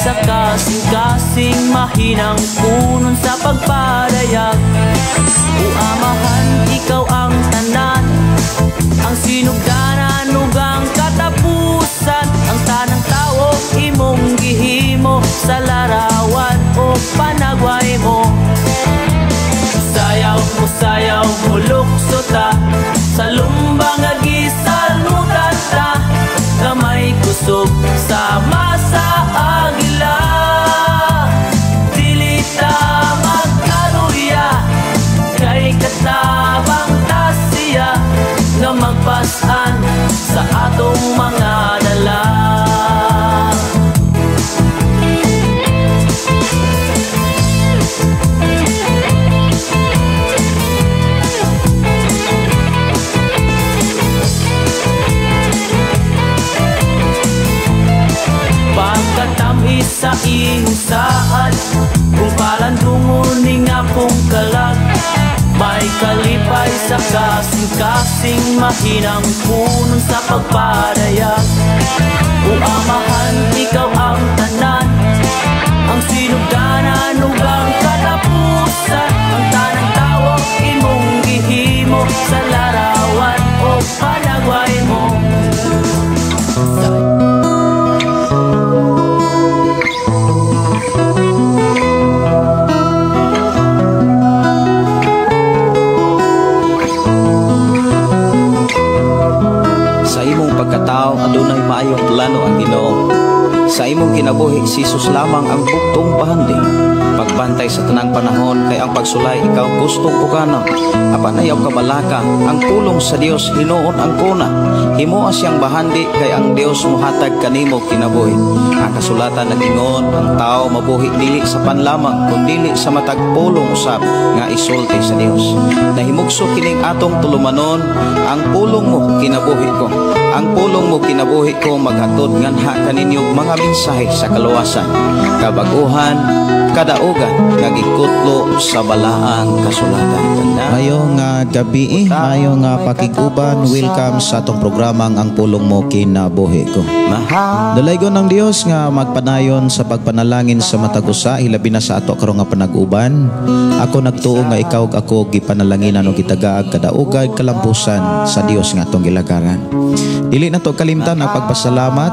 sa kasing-kasing, mahinang punon sa pagpadayag. O Amahan, ikaw ang tanan, ang sinugdanan ug ang katapusan. Ang tanang tao imong gihimo sa larawan o panagway mo. Sayaw mo lukso ta, sa lumbang agisalmutan ta, kamay kusog sama sa agila. Dili ta magkaluya, kay katabang ta siya, nga magpasan sa atong mga dala. Pagkatamis sa ihusaad, kung palandungon ni nga pong kalag, may kalipay sa kasing-kasing, mahinang punon sa pagpadayag. O Amahan, ikaw ang tanan, ang sinugdanan ug ang katapusan. Ang tanang tawo imong gihimo sa larawan o panagway mo. Pagkatao, adunay maayong plano ang Ginoo. Sa imong kinabuhi, si Jesus lamang ang buktong pahandi. Pagbantay sa tanang panahon, kay ang pagsulay ikaw gustong ukanang. Apan ayaw kabalaka, ang pulong sa Dios hinuon ang kuna. Himoa siyang bahandi, kay ang Dios muhatag kanimo kinabuhi. Ang kasulatan nagingon, ang tao mabuhi dili sa panlamang, kundili sa matag pulong usab nga isulti sa Dios. Nahimugso kining atong tulumanon, ang pulong mo kinabuhi ko. Ang pulong mo kinabuhi ko, maghatod nganha kaninyong mga mensahe sa kaluwasan, kabaguhan, kadaugan, nagikutlo sa balaang kasulatan. Mayong gabi, mayong pakiguban, welcome sa atong programang ang pulong mo kinabuhi ko. Dalaygon ng Dios nga magpanayon sa pagpanalangin sa matag usa, hilabi na sa ato karon nga panaguban. Ako nagtuo nga ikaw ug ako gipanalanginan og gitagaag kadaugay kalampusan sa Dios nga atong gilagaran. Dili na to kalimtan ang pagpasalamat,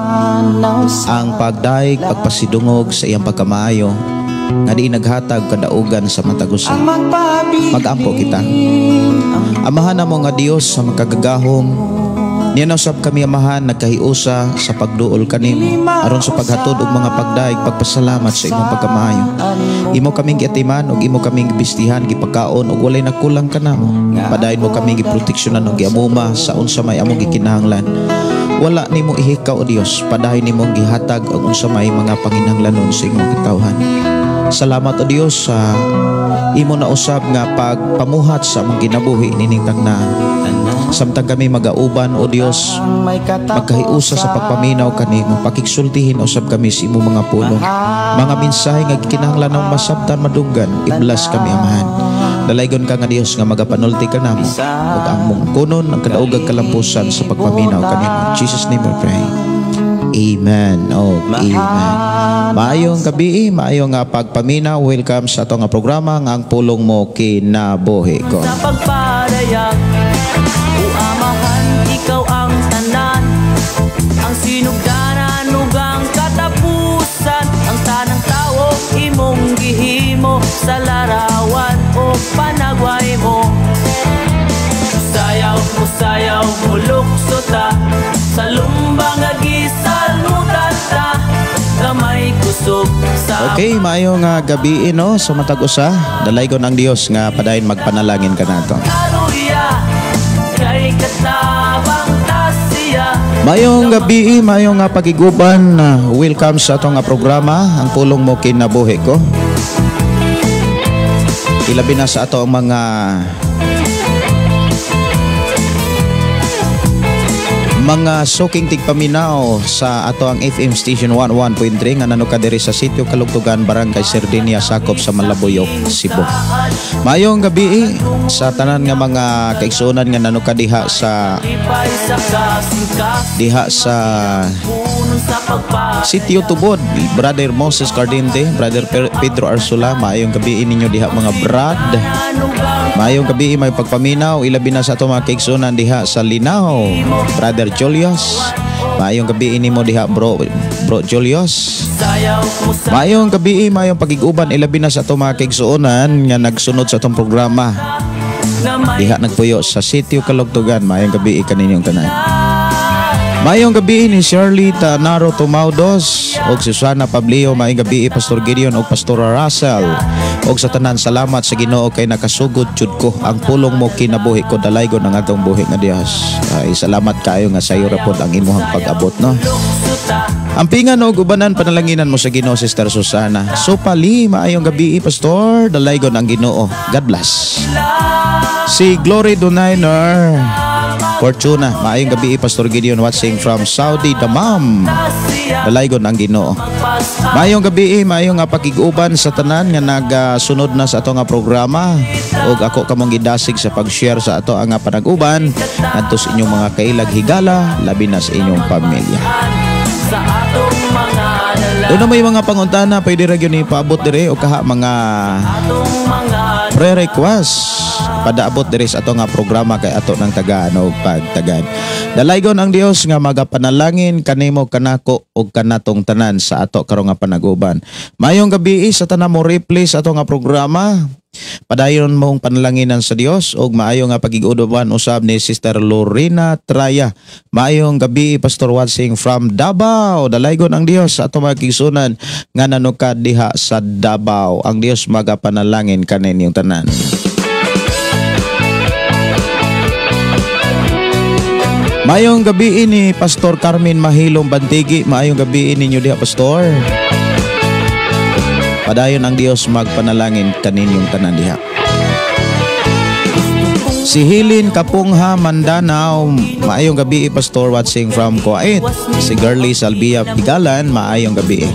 ang pagdaig, pagpasidungog sa iyang pagkamaayo nga di naghatag kadaugan sa matag usa. Mag-ampo kita. Amahan na mo nga Dios sa makagagahom. Niya usab kami amahan nagkahiusa sa pagduol kanimo aron sa paghatod og mga pagdaig pagpasalamat sa imong pagkamaayo. Imo kaming giatiman ug imo kaming gipistihan, gipagkaon ug walay nagkulang kanamo. Padayon mo kaming giproteksyonan ug giamuma sa unsa may among gikinahanglan. Wala nimo ihikaw o Dios, padayon nimong gihatag ang unsa may mga panginahanglanon sa imong katawhan. Salamat o Dios sa imo na usab nga pagpamuhat sa among kinabuhi nining tagnahan. Samtang kami magauban o Dios, magkahiusa sa pagpaminaw kanimo, pakigsultihin usab kami sa imong mga pulong. Mga mensahe nga gikinahanglan ng masabtan madunggan, iblas kami amahan. Dalaygon ka nga Dios nga magapanulti ka namo ug among kunon ang kadaugang kalampusan sa pagpaminaw kanimo. In Jesus name we pray. Amen. Oh, amen. Maayong gabi, maayong pagpaminaw. Welcome sa atong programa nga ang pulong mo kinabuhi ko. Sa pagpadayag, o Amahan, ikaw ang tanan, ang sinugdanan ug ang katapusan. Ang tanang tao imong gihimo sa larawan o panagway mo. Sayaw mo lukso ta, sa lumbang agisalmutan ta, kamay kusog sa. Okay, maayong gabi sa matag usa. Dalaygon ang Dios nga padayon magpanalangin ka nato. Mayong gabi, mayong pagiguban. Welcome sa atong programa ang pulong mo kinabuhi ko. Ilabi na sa ato ang mga suking tigpaminaw sa ato ang FM station 101.3 nga nanuka diri sa sitio Kalugtugan, Barangay Sardinia, sakop sa Malabuyok, Cebu. Mayong gabi sa tanan nga mga kaigsuonan nga nanuka diha sa sa pagpa Sitio Tubod, Brother Moses Cardente, Brother Pedro Arsula, maayong gabi ninyo diha mga brad. Maayong gabi may pagpaminaw, ilabi na sa ato mga kaigsunan diha sa Linaw, Brother Julius. Maayong gabi mo diha bro Julius. Maayong gabi, maayong pagiguban, ilabi na sa ato mga kaigsunan nga nagsunod sa atong programa. Diha nagpuyo sa Sitio Kalugtugan, maayong gabi kaninyong tanan. Mayong gabi ni Shirley Tanaro Tumaudos og si Susana Pablio, maayong gabi Pastor Gideon og Pastor Russell. Og sa tanan, salamat sa Ginoo kay nakasugod jud ko ang pulong mo kinabuhi ko, dalaygon ang atong buhi nga Dios. Ay salamat kayo nga sayo ra pod ang imuhang pag-abot, no. Ampingan og ubanan panalanginan mo sa Ginoo, Sister Susana. So pali, maayong gabi Pastor, dalaygon ang Ginoo. God bless. Si Glory Donainer Fortuna, maayong gabi Pastor Gideon watching from Saudi Damam. Dalaygon ang Ginoo. Maayong gabi, maayong pakiguban sa tanan nga nagsunod na sa ato nga programa. Og ako kamong gidasig sa pag-share sa ato nga panag-uban ngadto sa inyong mga kailag higala, labi na sa inyong pamilya. sa atong mga Doon na may mga panguntana, pwede ra gyud ni paabot dire o kaha mga pre-request padaabot diri sa ato nga programa kay ato ng tagaan o pagtagad. Dalaygon ang Dios nga magapanalangin kanimo, kanako ug kanatong tanan sa ato karon nga panag-uban. Mayong gabi sa tanan mo replay sa ato nga programa. Padayon mong panalanginan sa Dios ug maayo nga pagig-udoban usab ni Sister Lorena Traya. Maayong gabi Pastor watching from Davao. Dalaygon ang Dios sa ato mga kigsunan nga nanukad diha sa Davao. Ang Dios magapanalangin kaninyong tanan. Maayong gabi ni Pastor Carmen Mahilong Bantigi. Maayong gabi ninyo diha Pastor. Padayon ang Dios magpanalangin kaninyong tanan diha. Si Hilin Kapungha Mandanao, maayong gabi Pastor watching from Kuwait. Si Girly Salvia Pigalan, maayong gabi.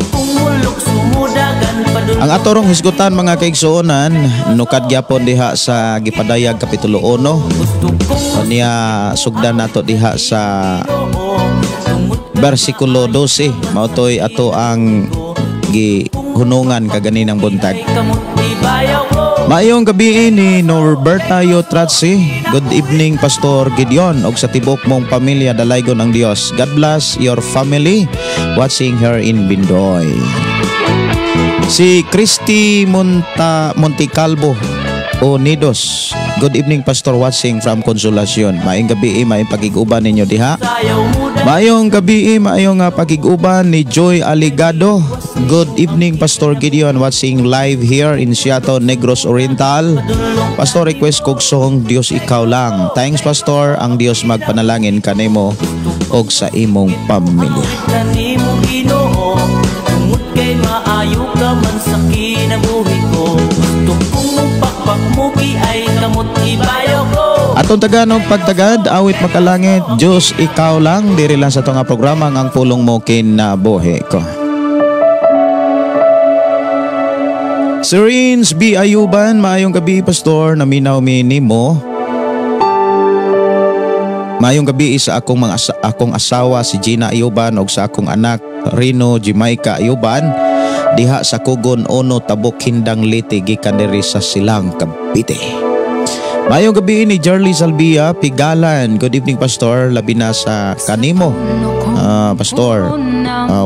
Ang atorong hisgutan mga kaigsuonan, nukad gyapon diha sa Gipadayag Kapitulo 1. Niya sugdan nato diha sa versikulo 12. Mautoy ato ang gihunungan kaganinang buntag. Maayong gabi ni Norberta Yotratsi. Good evening Pastor Gideon og sa tibok mong pamilya, dalaygon ang Dios. God bless your family watching her in Bindoy. Si Christy Monticalvo Unidos. Good evening Pastor watching from Consolacion. Maayong gabi, maayong pagig-uban ninyo diha. Maayong gabi, maayong pagig-uban ni Joy Aligado. Good evening Pastor Gideon watching live here in Seattle, Negros Oriental. Pastor request kog song Dios ikaw lang. Thanks Pastor, ang Dios magpanalangin kanimo og sa imong pamilya. Kay maayo ka man sa kinabuhi ko, gusto kong pakpakmuki ay kamot ibayo ko. Atong Tagalog pagtagad, awit makalangit, Diyos ikaw lang, diri lang sa ito nga programa ang pulong mo kinabuhi ko. Sirens B. Ayuban, maayong gabi Pastor, naminaw minimo. Maayong gabi sa akong asawa si Gina Ayuban og sa akong anak Rino Jamaica Ayuban diha sa Kugon Ono Tabok Hindang Liti gikan diri sa Silang Cavite. Maayong gabi ni Jarly Salvia Pigalan. Good evening Pastor, labi na sa kanimo Pastor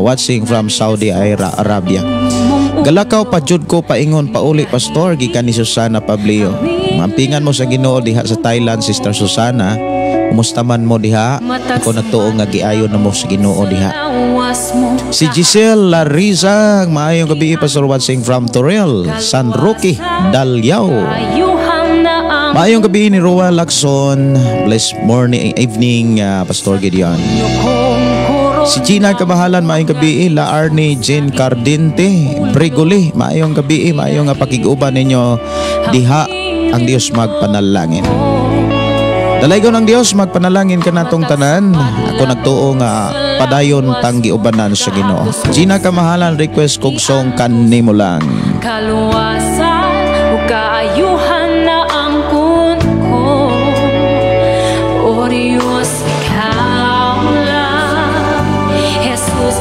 watching from Saudi Arabia. Galakaw pa jud ko paingon pauli Pastor gikan ni Susana Pablio. Mampingan mo sa Ginoo diha sa Thailand Sister Susana. Kumusta man mo diha? Ako nagtuo nga giayon na mo sa Ginoo diha. Si Giselle Larizang, maayong gabi Pastor watching from Toril, San Roque, Dalyao. Maayong gabi ni Roa Lacson. Blessed morning, evening Pastor Gideon. Si Gina Kabahalan, maayong gabi. La Arnie Jane Cardente Brigoli, maayong gabi. Maayong pakig-uban ninyo diha. Ang Dios magpanalangin. Dalaygon ng Dios magpanalangin ka natong tanan. Ako nagtuo nga padayon tang giubanan sa Ginoo. Gina Kamahalan request kog song kanimo lang. Kaluwasan o kaayuhan na angkon ko. O Diyos ikaw lang, Jesus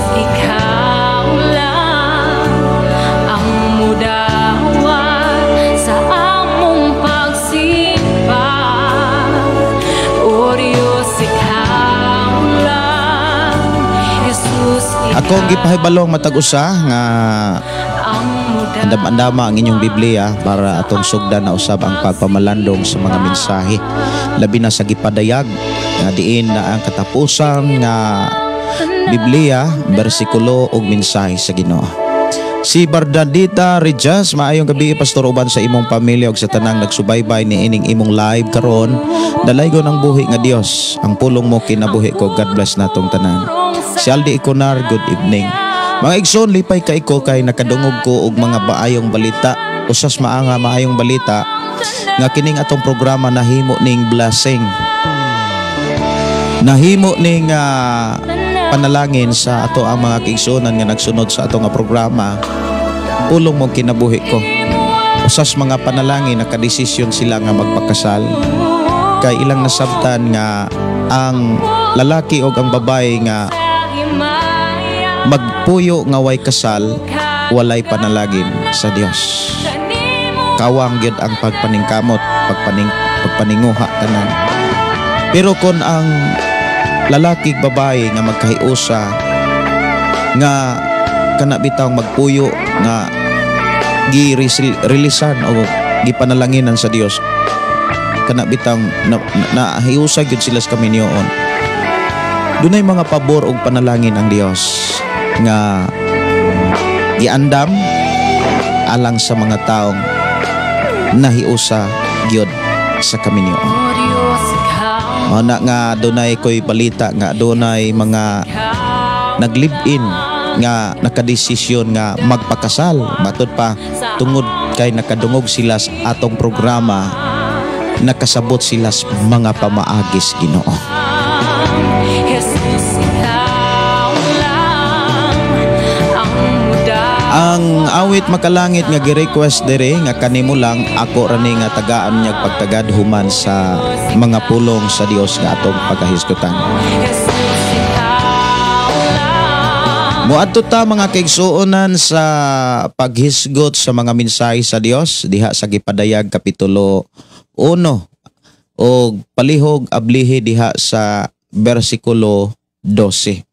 Ako gipahibalong matag usa nga andam-andama ang inyong Biblia para atong sugdan na usab ang pagpamalandong sa mga mensahe. Labi na sa gipadayag nga diin na ang katapusan nga Biblia, bersikulo ug mensahe sa Ginoo. Si Bernadita Rejas, maayong gabi pastor uban sa imong pamilya ug sa tanang nagsubaybay ni ining imong live karon. Dalaygon ang buhi nga Dios. Ang pulong mo kinabuhi ko. God bless natong tanan. Si Aldi Ikonar, good evening. Mga igsoon, lipay kay ko kay nakadungog ko og mga baayong balita. Usas maanga maayong balita nga kining atong programa nahimo ning blessing. Nahimo ning panalangin sa ato ang mga kaigsuonan nga nagsunod sa ato nga programa. Pulong mo kinabuhi ko. Usas mga panalangin nakadesisyon sila nga magpakasal. Kay ilang nasabtan nga ang lalaki o ang babae nga magpuyo nga way kasal, walay panalagin sa Dios. Kawang gyud ang pagpaningkamot, pagpaninguha tanan. Pero kung ang lalaki babae nga magkahiusa nga kana bitang magpuyo nga gi-releasan o gipanalanginan sa Dios, kana bitang nahiusa gyud sila sa kaminyoon. Dunay mga pabor og panalangin ang Dios nga giandam alang sa mga taong nahiusa gyud sa kaminyoon. Mana nga dunay koy balita nga dunay mga naglive-in nga nakadesisyon nga magpakasal matud pa tungod kay nakadungog sila sa atong programa, nakasabot sila sa mga pamaagis Ginoo. Ang awit makalangit nga gi-request dere nga kanimo lang ako rani nga tagaan niyag pagtagad human sa mga pulong sa Dios nga atong pagahisgutan. Muadto ta mga kaigsuonan sa paghisgot sa mga mensahe sa Dios diha sa gipadayag kapitulo 1 og palihog ablihi diha sa bersikulo 12.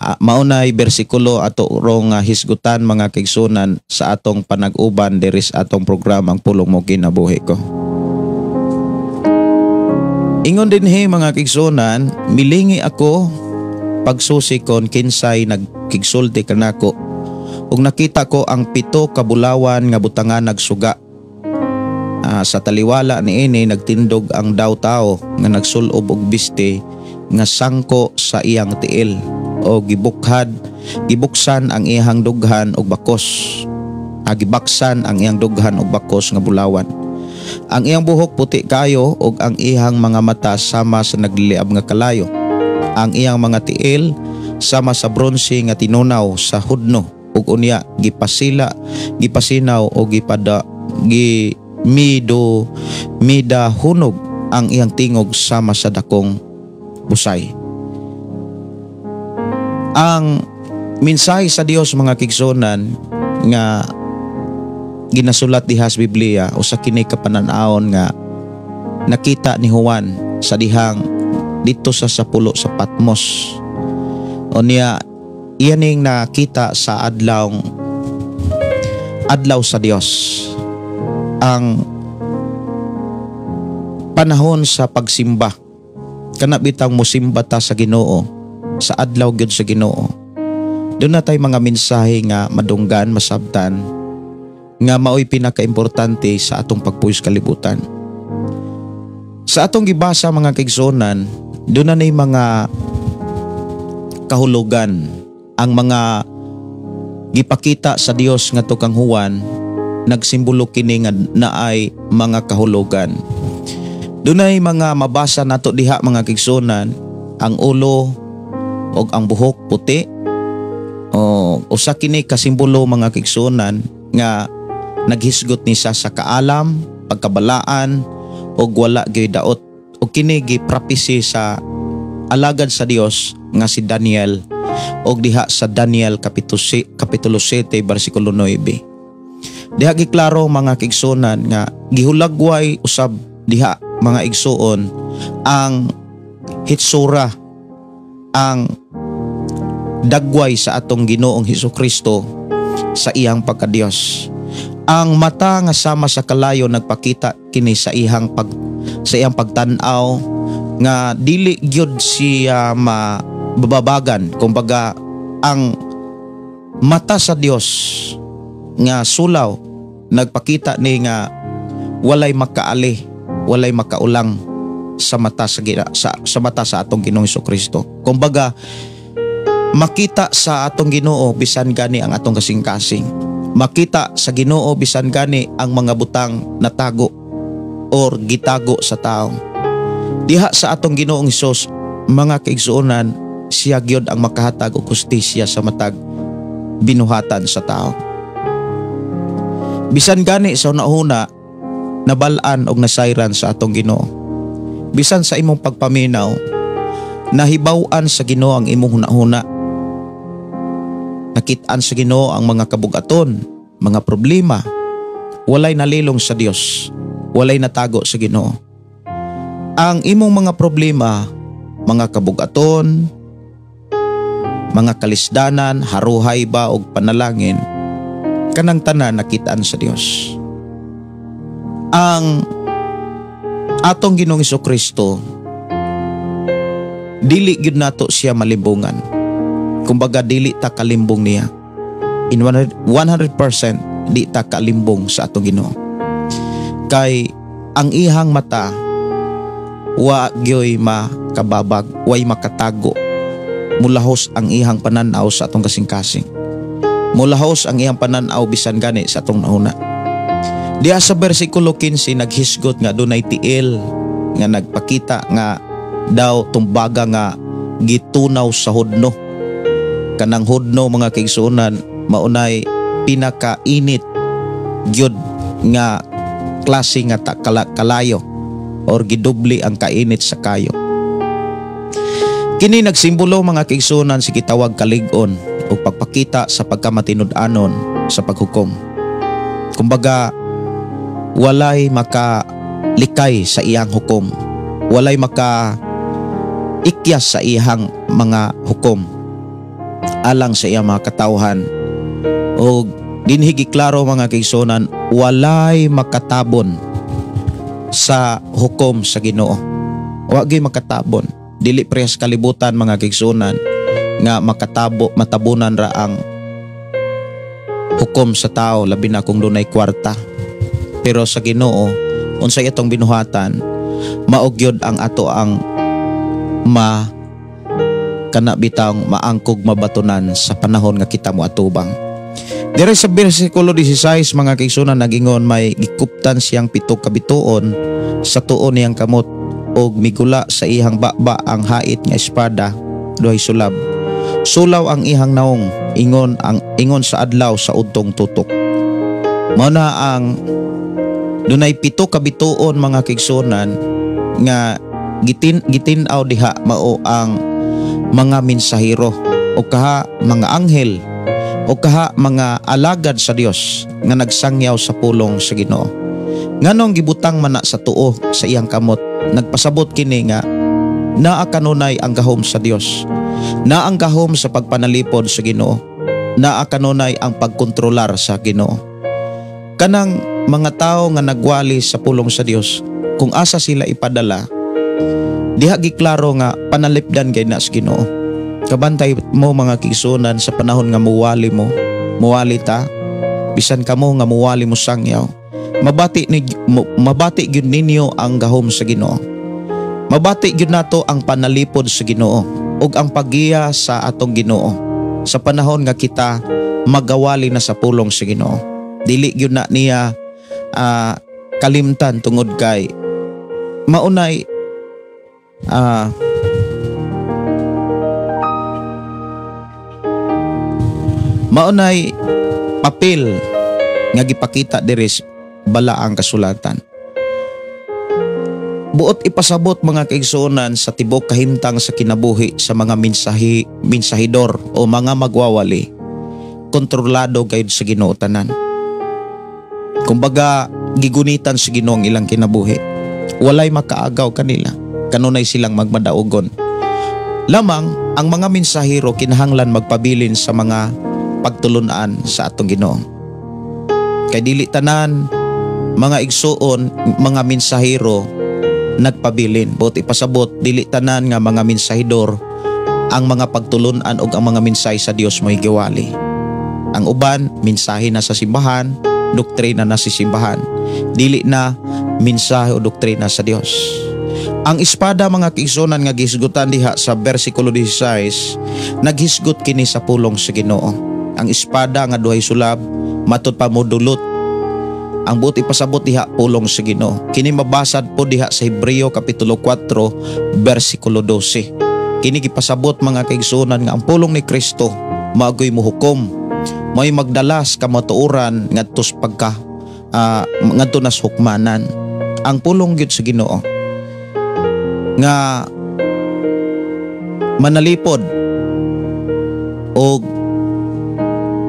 Maunay bersikulo ato rong hisgutan mga kaigsunan sa atong panag-uban diri sa atong programang Pulong Mo Kinabuhi Ko. Ingon dinhi mga kaigsunan, milingi ako pagsusi kon kinsay nagkigsulti kanako ug nakita ko ang 7 ka bulawan nga butangan nagsuga. Sa taliwala niini nagtindog ang daw tao nga nagsulob og biste nga sangko sa iyang tiil o gibuksan ang iyang dughan og bakos. Gibaksan ang iyang dughan og bakos nga bulawan. Ang iyang buhok puti kayo ug ang iyang mga mata sama sa nagliliab nga kalayo. Ang iyang mga tiil sama sa bronse nga tinunaw sa hudno ug unya gipasinaw o midahunog ang iyang tingog sama sa dakong busay. Ang mensahe sa Dios mga kaigsuonan nga ginasulat diha sa Biblia o sa kini kapanan-awon nga nakita ni Juan sa dihang dito sa sapulo sa Patmos. O niya iyaning nakita sa adlaw sa Dios. Ang panahon sa pagsimba. Kana bitang mosimba ta sa Ginoo sa adlaw gyud sa Ginoo. Doon na tay mga mensahe nga madunggan, masabtan nga mao'y pinakaimportante sa atong pagpuyos kalibutan. Sa atong gibasa mga kaigsuonan, doon na nay mga kahulugan ang mga gipakita sa Dios nga kang Juan, nagsimbolo kini nga naay mga kahulugan. Doon ay mga mabasa nato diha mga kaigsuonan, ang ulo o ang buhok puti o usa kini kasimbolo mga kaigsuonan nga naghisgot ni sa kaalam, pagkabalaan o wala gyud daot o kini giprapisi sa alagad sa Dios nga si Daniel og diha sa Daniel kapitulo 7 bersikulo 9. Diha giklaro mga kaigsuonan nga gihulagway usab diha mga igsuon ang hitsura, ang dagway sa atong Ginoong Hesukristo sa iyang pagkadiyos. Ang mata nga sama sa kalayo nagpakita kini sa iyang pagtan-aw nga dili gyud siya mababagan. Kumbaga ang mata sa Dios nga sulaw nagpakita ni nga walay makaali, walay makaulang sa mata sa atong Ginoong Hesukristo. Kumbaga makita sa atong Ginoo bisan gani ang atong kasing-kasing. Makita sa Ginoo bisan gani ang mga butang natago or gitago sa tao. Diha sa atong Ginoong Hesus, mga kaigsuonan, siya gyud ang makahatag og hustisya sa matag binuhatan sa tao. Bisan gani sa una-una nabal-an og nasayran sa atong Ginoo. Bisan sa imong pagpaminaw, nahibaw-an sa Ginoo ang imong hunahuna. Nakit-an sa Ginoo ang mga kabugaton, mga problema. Walay nalilong sa Dios, walay natago sa Ginoo. Ang imong mga problema, mga kabugaton, mga kalisdanan, haruhay ba og panalangin, kanang tanan nakit-an sa Dios. Ang atong Ginoong Hesukristo, dili gyud nato siya malimbungan. Kumbaga dili ta kalimbong niya. In 100% di ta kalimbong sa atong Ginoo. Kay ang ihang mata wa gyoy makababag, way makatago. Mulahos ang ihang pananaw sa atong kasing-kasing. Mulahos ang ihang pananaw bisan gani sa atong nauna. Diha sa bersikulo 15 naghisgot nga dunay tiil nga nagpakita nga daw tumbaga nga gitunaw sa hudno. Kanang hudno mga kaigsuonan maunay pinakainit gyud nga klase nga kalayo or gidubli ang kainit sa kayo. Kini nagsimbolo mga kaigsuonan si gitawag kalig-on o pagpakita sa pagkamatinud-anon sa paghukom. Kumbaga walay makalikay sa iyang hukom, walay maka-ikyas sa iyang mga hukom alang sa iyang mga katawhan. O dinhigi klaro mga kaigsuonan, walay makatabon sa hukom sa Ginoo. Wa gyud makatabon, dili prehas kalibutan mga kaigsuonan nga matabunan ra ang hukom sa tao labi na kung dunay kwarta. Pero sa Ginoo unsay itong binuhatan, mao gyud ang ato ang kana bitang maangkog mabatunan sa panahon nga kita mo atubang. Dire sa bersikulo 16 mga kaigsuonan nagingon may gikuptan siyang 7 kabituon sa tuon niyang kamot og migula sa ihang baba ang hait nga espada duhay sulab. Sulaw ang ihang naong ingon sa adlaw sa udtong tutok. Mao na ang dunay 7 kabituon mga kaigsuonan nga gitinaw diha mao ang mga mensahero o kaha mga anghel o kaha mga alagad sa Dios nga nagsangyaw sa pulong sa Ginoo. Nganong gibutang man na sa tuo sa iyang kamot, nagpasabot kini nga naa kanunay ang gahom sa Dios, naa ang gahom sa pagpanalipod sa Ginoo, naa kanunay ang pagkontrolar sa Ginoo. Kanang mga tao nga nagwali sa pulong sa Dios, kung asa sila ipadala, diha giklaro nga panalipdan kay na sa Ginoo. Kabantay mo mga kaigsuonan sa panahon nga muwali ta, bisan kamo nga muwali mo sangyaw. Mabati gyud ninyo ang gahom sa Ginoo. Mabati gyud nato ang panalipod sa Ginoo ug ang paggiya sa atong Ginoo sa panahon nga kita magawali na sa pulong sa Ginoo. Dili gyud na niya kalimtan tungod kay maunay maunay papel nga gipakita diri bala ang kasulatan. Buot ipasabot mga kaigsuonan sa tibok kahimtang sa kinabuhi sa mga mensahidor o mga magwawali, kontrolado gayud sa Ginoo tanan. Kumbaga gigunitan sa Ginoo ang ilang kinabuhi. Walay makaagaw kanila, kanunay silang magmadaugon. Lamang ang mga mensahero kinahanglan magpabilin sa mga pagtulunan sa atong Ginoo. Kay dili tanan mga igsuon, mga mensahero nagpabilin. Buti pasabot dili tanan nga mga mensahidor ang mga pagtulunan o ang mga mensahe sa Dios mo'y giwali. Ang uban mensahe na sa simbahan, doktrina na sa simbahan. Dili na mensahe o doktrina sa Dios. Ang espada mga kaigsuonan nga gihisgutan diha sa bersikulo 16, naghisgot kini sa pulong sa Ginoo. Ang espada nga duhay sulab matud pa modulot. Ang buti pasabot diha pulong sa Ginoo. Kini mabasad po diha sa Hebreo kapitulo 4 bersikulo 12. Kini gipasabot mga kaigsuonan nga ang pulong ni Kristo maagoy mohukom, may magdalas kamatuoran ngadto sa pagka ngadto nas hukmanan. Ang pulong gyud sa Ginoo nga manalipod o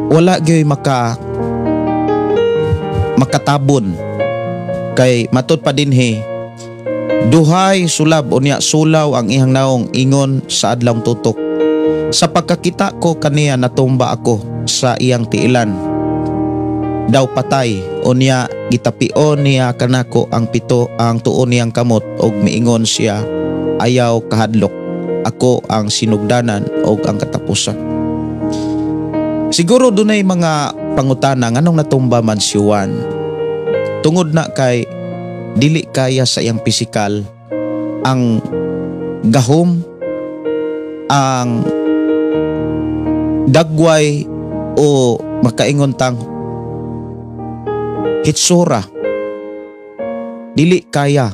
wala gyud makatabon kay matud pa dinhi duhay sulab unya sulaw ang ihang naong ingon sa adlawng tutok. Sa pagkakita ko kaniya natumba ako sa iyang tiilan daw patay unya gitapion niya kanako ang pito ang tuon niyang kamot og miingon siya ayaw kahadlok, ako ang sinugdanan og ang katapusan. Siguro dunay mga pangutana nganong natumba man si Juan. Tungod na kay dili kaya sa iyang pisikal ang gahom, ang dagway o makaingon tang hitsura. Dili kaya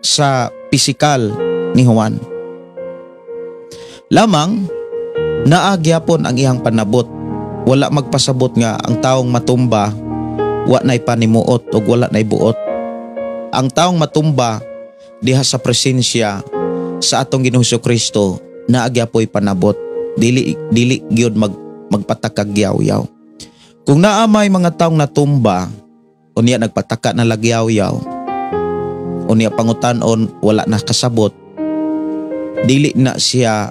sa pisikal ni Juan. Lamang naagyapon ang iyang panabot. Wala magpasabot nga ang taong matumba wa nay panimuot o wala nay buot. Ang taong matumba diha sa presensya sa atong Ginoong Jesucristo naagyapoy panabot. Dili gyud magpatakag yaw-yaw. Kung naamay mga taong natumba unya nagpataka na lagyaw-yaw, unya pangutan-on wala na kasabot, dili na siya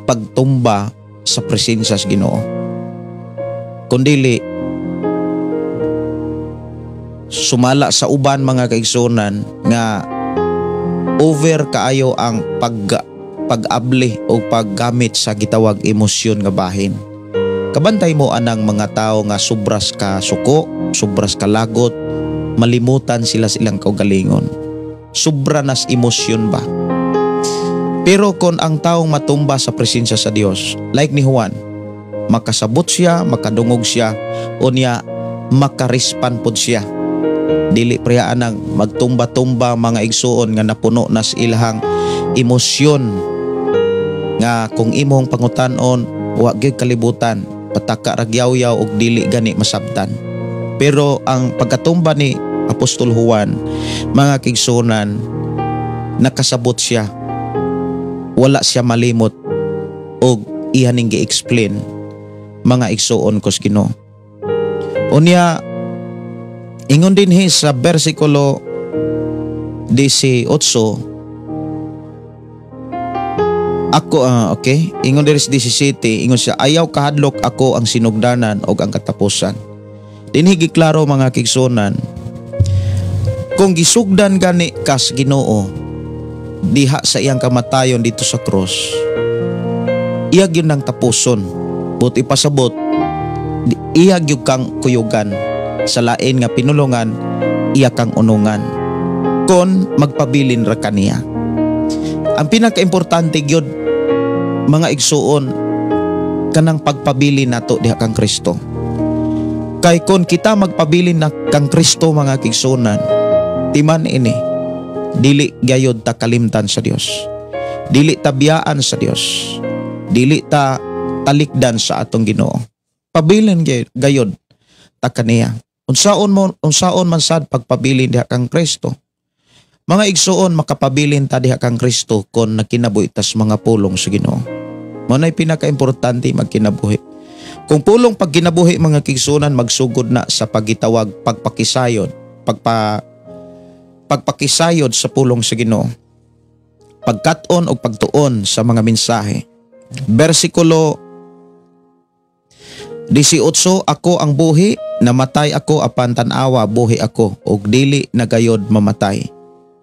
pagtumba sa presensya sa Ginoo. Kundili sumala sa uban mga kaigsuonan nga over kaayo ang pag-abli o paggamit sa gitawag emosyon nga bahin. Kabantay mo anang mga tao nga sobras ka suko, sobras ka lagot, malimutan sila silang kaugalingon. Sobra nas emosyon ba? Pero kung ang taong matumba sa presensya sa Dios, like ni Juan, makasabot siya, makadungog siya, unya makarispan pod siya. Dili priyaan ang magtumba-tumba mga igsuon nga napuno nas ilahang emosyon nga kung imong pangutan-on wa gyud kalibutan, pataka ragyaw-yaw og dili gani masabtan. Pero ang pagkatumba ni Apostol Juan, mga kaigsuonan, nakasabot siya. Wala siya malimot og ihaning gi-explain mga igsuon kos Ginoo. Unya ingon dinhi sa bersikulo 18 ako ingon dinhi sa 17 ingon siya ayaw kahadlok, ako ang sinugdanan og ang katapusan. Dinhi giklaro mga kaigsuonan, kung gisugdan gani kas Ginoo diha sa iyang kamatayon dito sa cross, iya gyud nang tapuson. Buti pasabot iya gyud kang kuyugan, sa lain nga pinulungan iya kang unungan kon magpabilin ra kaniya. Ang pinakaimportante gyud mga igsuon kanang pagpabilin nato diha kang Kristo. Kay kon kita magpabilin na kang Kristo mga kaigsuonan, timan ini dili gayod ta kalimtan sa Dios, dili ta biyaan sa Dios, dili ta talikdan sa atong Ginoo. Pabilin gayod ta kaniya. Unsaon man sad pagpabilin diha kang Kristo. Mga igsuon, makapabilin ta diha kang Kristo kon nakinabuhi tas mga pulong sa Ginoo. Mao nay pinakaimportante magkinabuhi. Kung pulong pagkinabuhi mga kaigsuonan, magsugod na sa pagitawag pagpakisayod sa pulong sa Ginoo. pagkat-on o pagtuon sa mga mensahe. Bersikulo 18, ako ang buhi, namatay ako apan tan-awa buhi ako, ug dili na gayod mamatay.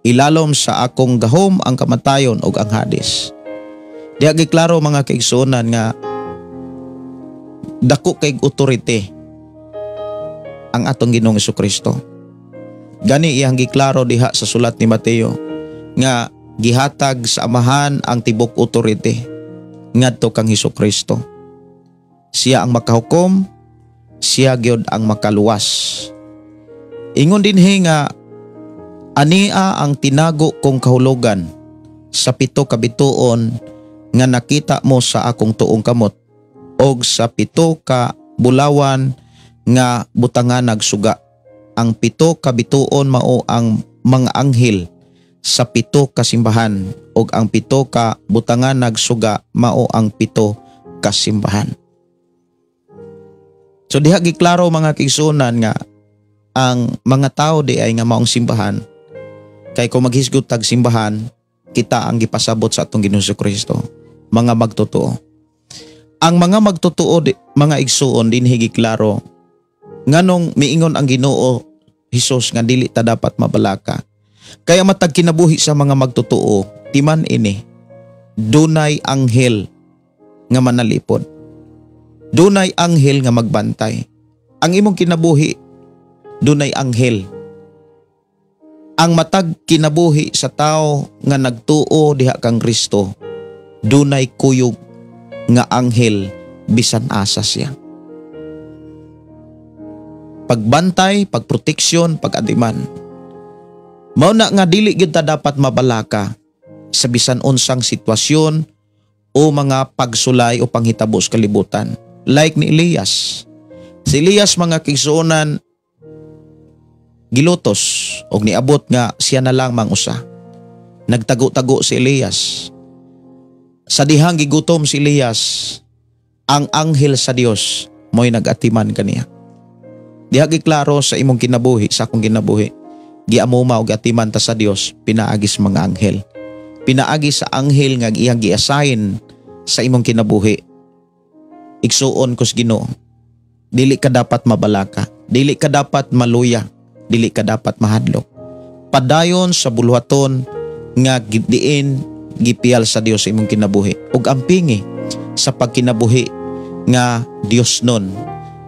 Ilalom sa akong gahom ang kamatayon ug ang Hades. Diha giklaro mga kaigsuonan nga dako kay authority ang atong Ginoong Jesucristo. Gani iyang giklaro diha sa sulat ni Mateo nga gihatag sa Amahan ang tibok authority ngadto kang Jesucristo. Siya ang makahukom, siya gyud ang makaluwas. Ingon dinhi nga ania ang tinago kong kahulugan sa 7 ka bituon nga nakita mo sa akong tuong kamot og sa 7 ka bulawan nga butangan nagsuga. Ang 7 ka bituon mao ang mga anghel sa 7 ka simbahan og ang 7 ka butangan nagsuga mao ang 7 ka simbahan. So diha giklaro mga kaigsuonan nga ang mga tao di ay nga maong simbahan kay kung maghisgot tag simbahan kita ang gipasabot sa atong Ginoong Jesucristo, mga magtotoo. Ang mga magtotoo mga igsuon dinhi giklaro nganong miingon ang Ginoo Hesus nga dili ta dapat mabalaka. Kaya matag kinabuhi sa mga magtotoo timan ini dunay anghel nga manalipod. Dunay anghel nga magbantay. Ang imong kinabuhi, dunay anghel. Ang matag kinabuhi sa tao nga nagtuo diha kang Kristo, dunay kuyog nga anghel bisan asa siya. Pagbantay, pagproteksyon, pag-adiman. Mao na nga dili gyud ta dapat mabalaka sa bisan unsang sitwasyon o mga pagsulay o panghitabo sa kalibutan. Like ni Elias. Si Elias mga kaigsuonan gilutos og niabot nga siya na lang mangusa. Nagtago-tago si Elias. Sa dihang gigutom si Elias, ang anghel sa Dios mo'y nag-atiman kaniya. Diha giklaro sa imong kinabuhi, sa akong kinabuhi. Giamuma og atiman ta sa Dios, pinaagis mga anghel. Pinaagi sa anghel nga iyang gi-assign sa imong kinabuhi. Igsuon ko sa Ginoo, dili ka dapat mabalaka, dili ka dapat maluya, dili ka dapat mahadlok. Padayon sa buluhaton nga diin gipiyal sa Dios sa imong kinabuhi ug ampingi sa pagkinabuhi nga Dios nun,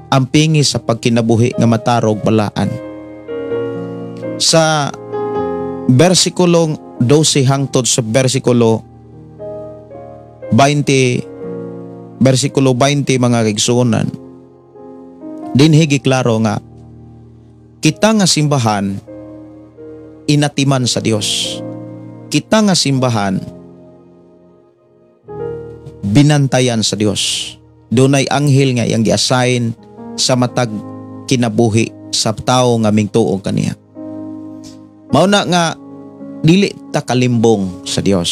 ampingi sa pagkinabuhi nga matarog balaan. Sa versikulong 12 hangtod sa versikulo 20 mga kaigsuonan, dinhi giklaro nga kita nga simbahan inatiman sa Dios. Kita nga simbahan binantayan sa Dios. Dunay anghel nga iyang gi-assign sa matag kinabuhi sa tawo nga mingtuo kaniya. Mao na nga dili ta kalimbong sa Dios.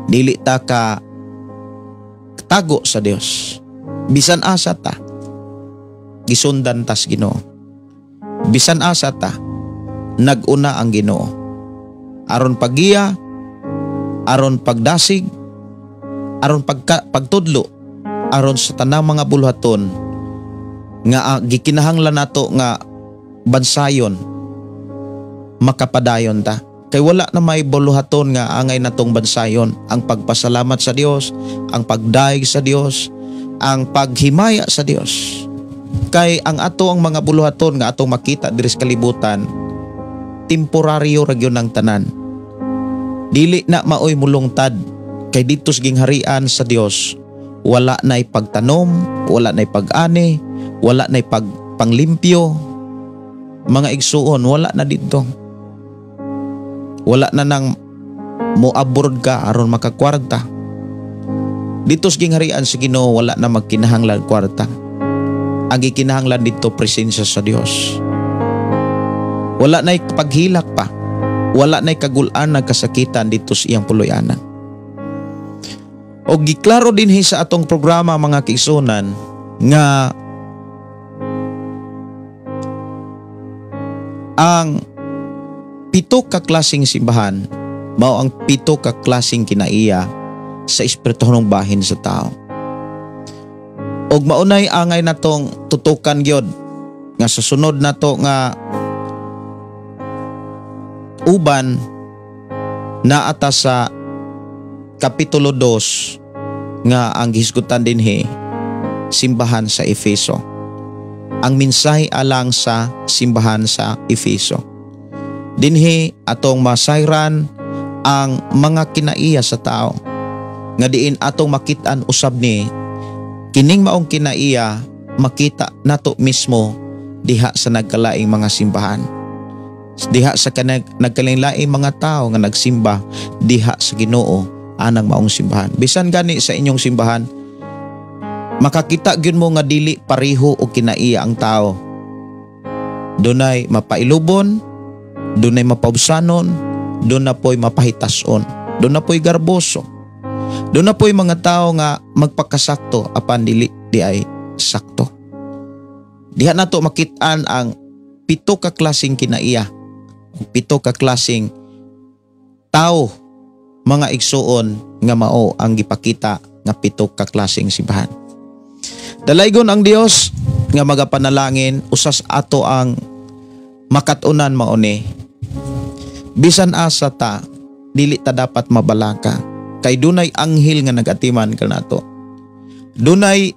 Dili ta ka tago sa Dios. Bisan asa ta gisundan tas Ginoo. Bisan asa ta naguna ang Ginoo. Aron paggiya, aron pagdasig, aron pagtudlo, aron sa tanang mga buluhaton nga gikinahanglan nato nga bansayon makapadayon ta. Kay wala na may buluhaton nga angay natong bansayon ang pagpasalamat sa Dios, ang pagdaig sa Dios, ang paghimaya sa Dios. Kay ang ato ang mga buluhaton nga atong makita diri sa kalibutan, temporaryo ra gyud ang tanan. Dili na maoy mulungtad kay ditos gingharian sa Dios. Wala na'y pagtanom, wala na'y pag-ani, wala na'y panglimpyo. Mga igsuon, wala na dito. Wala na nang moabroad ka aron makakwarta. Ditos gingharian sa Ginoo, wala na magkinahanglan kwarta. Ang gikinahanglan dito presensya sa Dios. Wala na'y paghilak pa. Wala na'y kagulan na kasakitan dito sa iyang puloy-anan. O giklaro dinhi sa atong programa mga kaigsuonan nga ang 7 ka klaseng simbahan mao ang 7 ka klaseng kinaiya sa espirituhong bahin sa tao. Og maunay angay natong tutukan gyud nga sa sunod nato nga uban na ata sa Kapitulo 2 nga ang gihisgutan dinhi simbahan sa Efeso. Ang mensahe alang sa simbahan sa Efeso. Dinhi atong masayran ang mga kinaiya sa tao nga diin atong makitaan usab ni kining maong kinaiya makita nato mismo diha sa nagkalaing mga simbahan. Diha sa nagkalaing mga tao nga nagsimba diha sa Ginoo anang maong simbahan. Bisan gani sa inyong simbahan, makakita gyud mo nga dili pareho o kinaiya ang tao. Dunay mapailubon, dunay mapaubsanon, doon na po'y mapahitason, doon na po'y garboso, doon na po'y mga tao nga magpakasakto apan dili di ay sakto. Diha nato makitaan ang 7 ka klaseng kinaiya, 7 ka klaseng tao, mga igsuon nga mao ang gipakita nga 7 ka klaseng simbahan. Dalaygon ang Dios nga magapanalangin usas ato ang makatunan mao ni bisan asa ta dili ta dapat mabalaka kay dunay anghel nga nagatiman kanato. Dunay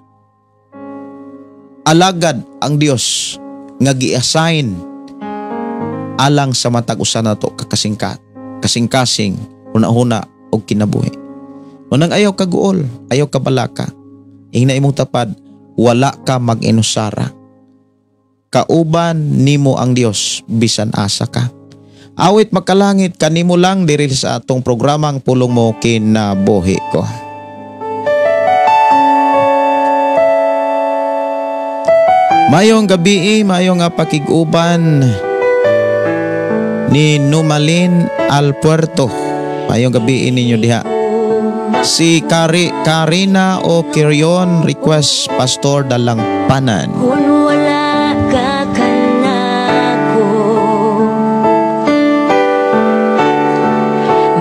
alagad ang Dios nga gi-assign alang sa matag usa nato kasing-kasing una-una og kinabuhi. Unang ayaw ka guol, ayaw ka balaka. Ingna imong tapad, wala ka mag-inusara. Kauban nimo ang Dios bisan asa ka. Awit makalangit kanimo lang diri sa atong programang Pulong Mo Kinabuhi Ko. Mayong gabi, mayong pakig-uban ni Numalin Alpuerto. Mayong gabi ninyo diha. Si Karina o Kirion request Pastor Dalangpanan. Kung wala ka kanako,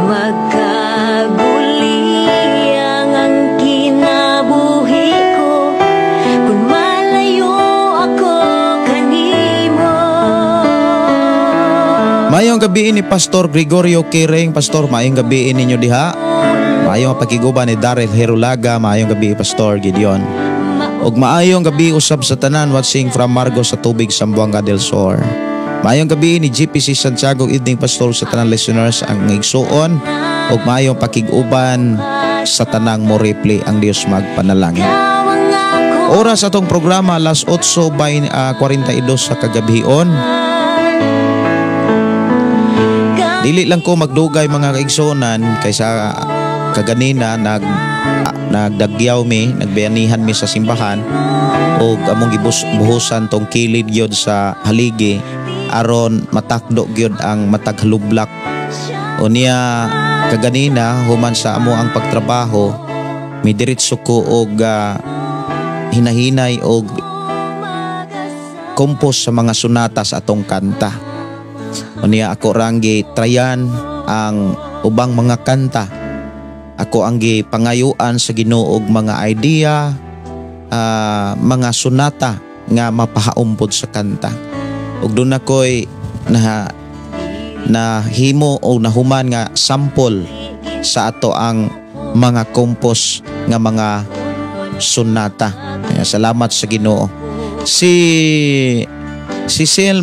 magkaguliyang ang kinabuhi ko. Kung malayo ako kanimo. Mayong gabi ni Pastor Gregorio Kiring. Pastor, mayong gabi ninyo diha. Maayong pakiguban ni Daryl Herulaga. Maayong gabi Pastor Gideon. Ug maayong gabi usab sa tanan watching from Margo sa Tubig, Zamboanga del Sur. Maayong gabi ni GPC Santiago Evening Pastor sa tanan listeners ang igsuon. Ug maayong pakiguban sa tanang mo replay ang Dios magpanalangin. Oras atong programa alas 8:42 sa kagabihon. Dili lang ko magdugay mga kaigsonan kaysa kaganina nagdagyaw mi, nagbayanihan mi sa simbahan o among gibuhusan tong kilid gyud sa haligi aron matakdo gyud ang matag halublak. Unya kaganina human sa amo ang pagtrabaho mi diretso ko og hinahinay og kompos sa mga sunata sa atong kanta. Unya ako ranggi trayan ang ubang mga kanta. Ako ang gipangayuan sa Ginoo og mga idea, mga sunata nga mapahaumpod sa kanta. Ug doon ako'y nahimo o nahuman nga sample sa ato ang mga kompos nga mga sunata. Kaya salamat sa Ginoo. Si Cecil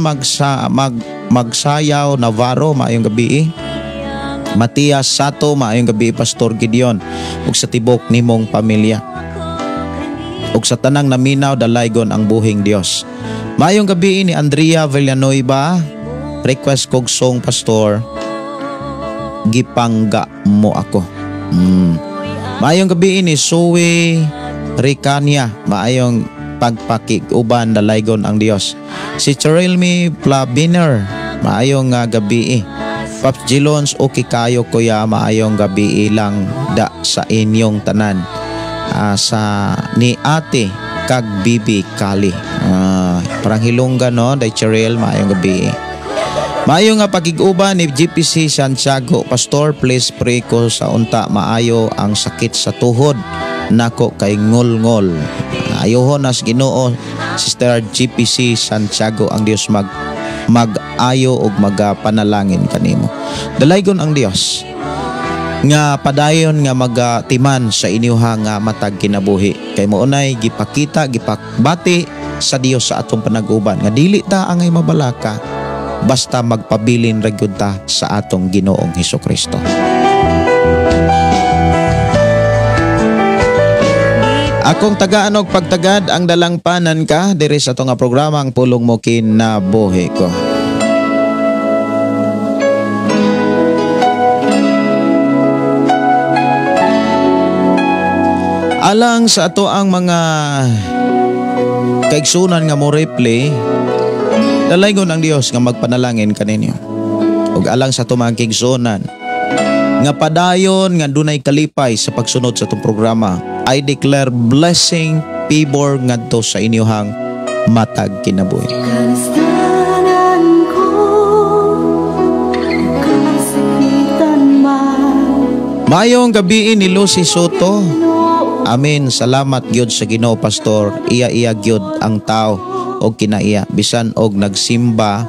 Magsayaw Navarro, maayong gabi. Matias Sato, maayong gabi Pastor Gideon ug sa tibok nimong pamilya. Ug sa tanang naminaw dalaygon ang buhing Dios. Maayong gabi ni Andrea Villanueva, request kog song Pastor Gipangga Mo Ako. Maayong gabi ni Zoe Ricania, maayong pagpakig-uban dalaygon ang Dios. Si Cherilmi Plabiner, maayong gabi. Paps Gilons, okay kayo kuya, maayong gabi lang da sa inyong tanan. Sa ni ate kag bibi kali. Parang hilongga no, day Cheryl, maayong gabi. Maayo nga pakig-uban ni GPC Santiago. Pastor, please pray ko sa unta maayo ang sakit sa tuhod nako kay ngol-ngol. Ayohon nas Ginoo, Sister GPC Santiago, ang Dios mag-ayo og magapanalangin kanimo. Dalaygon ang Dios nga padayon nga magatiman sa inyuha nga matag kinabuhi. Kay mounay gipakita, gipakbati sa Dios sa atong panag-uban nga dili ta angay mabalaka basta magpabilin ra gyud ta sa atong Ginoong Hesukristo. Akong tagaan og pagtagad ang dalangpanan ka diri sa atong nga programa ang Pulong Mo Kinabuhi Ko. Alang sa ato ang mga kaigsunan nga mo replay, dalaygon ang Dios nga magpanalangin kaninyo. Ug alang sa ato mga kaigsunan nga padayon nga dunay kalipay sa pagsunod sa atong programa, I declare blessing, favor ngadto sa inyohang matag kinabuhi. Mayong gabi ni Lucy Soto. Amen. Salamat gyud sa Ginoo, Pastor. Iya gyud ang tao og kinaiya bisan og nagsimba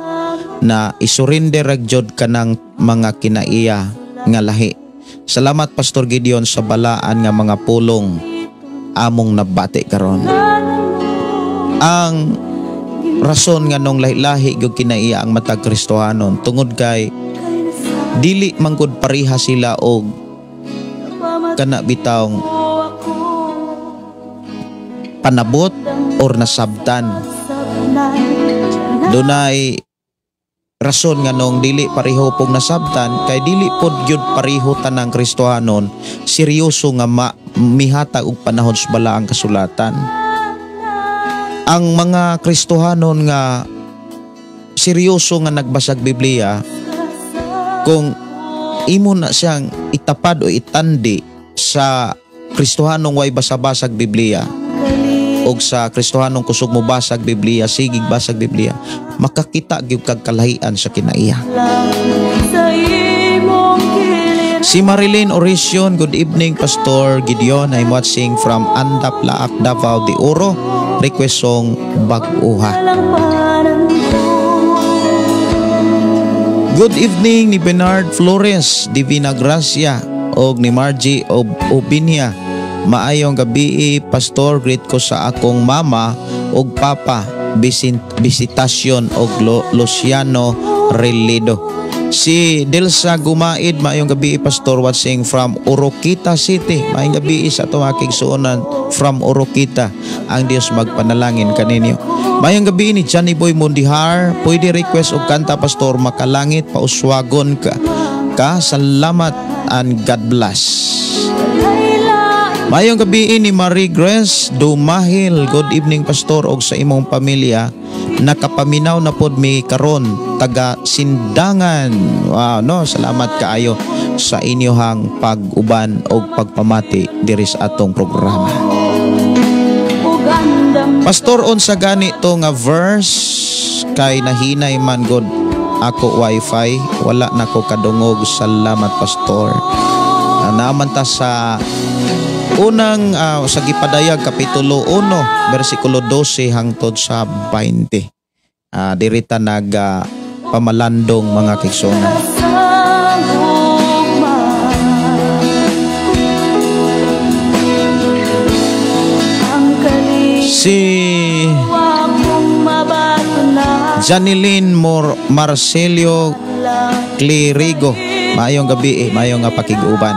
na isurrender ra gyud kanang mga kinaiya nga lahi. Salamat, Pastor Gideon, sa balaan nga mga pulong among nabati karon. Ang rason nga nung lahi-lahi gyud kinaiya ang matag Kristohanon tungod kay dili manggod pareha sila og kana bitawng panabot or nasabtan. Dunay rason nga nung dili pareho pong nasabtan kay dili pod gyud pareho tanang Kristohanon seryoso nga mihatag og panahon sa balaang kasulatan. Ang mga Kristohanon nga seryoso nga nagbasag Biblia, kung imo na siyang itapad o itandi sa Kristohanong way basabasag Biblia og sa Kristohanong kusog mo basag Biblia, sigig basag Biblia, makakita gyud kag kalahian sa kinaiya. Si Marilyn Orision, good evening, Pastor Gideon. I'm watching from Andap, Laak, Davao de Oro. Request song Bag-uha. Good evening ni Bernard Flores, Divina Gracia, og ni Margie Obinia. Maayong gabi, Pastor. Greet ko sa akong mama og papa, Visitasyon og Luciano Relido. Si Delsa Gumaid, maayong gabi, Pastor, watching from Oroquita City. Maayong gabi sa ato aking suonan from Oroquita. Ang Dios magpanalangin kaninyo. Maayong gabi ni Johnny Boy Mundihar. Pwede request og kanta, Pastor, Makalangit, pauswagon ka. Salamat and God bless. Mayong gabi ni Marie Grace Dumahil. Good evening, Pastor, og sa imong pamilya. Nakapaminaw na pod mi karon taga Sindangan. Wow, no, salamat kaayo sa inyohang pag-uban og pagpamati diri sa atong programa. Pastor, unsa gani to nga verse kay nahinay man god ako wifi, wala nako kadungog. Salamat, Pastor. Naaman ta sa unang sa Gipadayag Kapitulo 1 versikulo 12 hangtod sa 20. Dirita nag pamalandong mga kigsunan. Si Janilyn Marcelio Clirigo, maayong gabi, maayong nga pakiguban.